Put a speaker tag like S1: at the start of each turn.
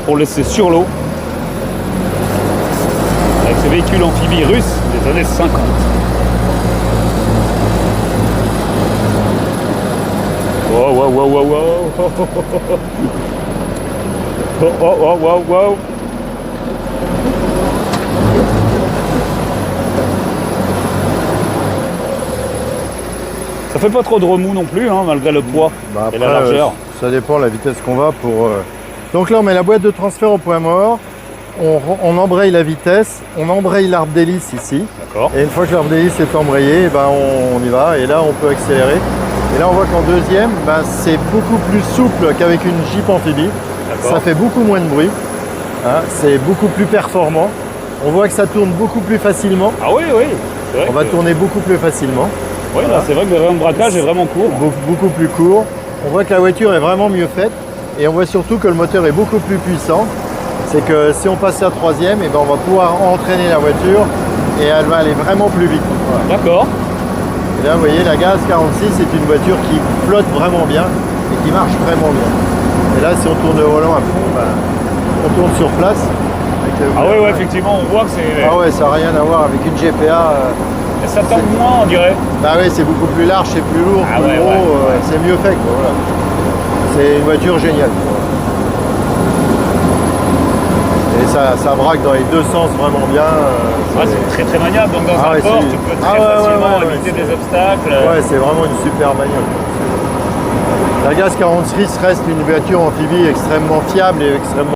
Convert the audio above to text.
S1: pour laisser sur l'eau avec ce véhicule amphibie russe des années 50. Wow, wow, wow, wow, wow. Oh, oh, oh, wow, wow. Ça fait pas trop de remous non plus, hein, malgré le poids
S2: Après,
S1: et la largeur.
S2: ça dépend de la vitesse qu'on va pour... Donc là, on met la boîte de transfert au point mort. On embraye la vitesse, on embraye l'arbre d'hélice ici.
S1: D'accord.
S2: Et une fois que l'arbre d'hélice est embrayé, ben on y va. Et là, on peut accélérer. Et là, on voit qu'en deuxième, ben, c'est beaucoup plus souple qu'avec une Jeep amphibie. Ça fait beaucoup moins de bruit. Hein, c'est beaucoup plus performant. On voit que ça tourne beaucoup plus facilement.
S1: Ah oui, oui. Vrai
S2: on va tourner beaucoup plus facilement.
S1: Oui, voilà. C'est vrai que le rayon de braquage est vraiment court.
S2: Beaucoup plus court. On voit que la voiture est vraiment mieux faite. Et on voit surtout que le moteur est beaucoup plus puissant. C'est que si on passe à troisième, et ben on va pouvoir entraîner la voiture et elle va aller vraiment plus vite. Voilà.
S1: D'accord.
S2: Et là, vous voyez, la Gaz 46, c'est une voiture qui flotte vraiment bien et qui marche vraiment bien. Et là, si on tourne le volant à fond, ben, on tourne sur place.
S1: Ah oui, ouais, effectivement, on voit que c'est...
S2: Ah ouais, ça n'a rien à voir avec une GPA.
S1: Ça tombe moins, on dirait.
S2: Bah oui, c'est beaucoup plus large, c'est plus lourd, plus gros, c'est mieux fait. Quoi, voilà. C'est une voiture géniale. Et ça braque dans les deux sens vraiment bien.
S1: C'est très très maniable, donc dans un port, tu peux très facilement éviter des obstacles.
S2: Ouais, c'est vraiment une super bagnole. La Gaz 46 reste une voiture amphibie extrêmement fiable et extrêmement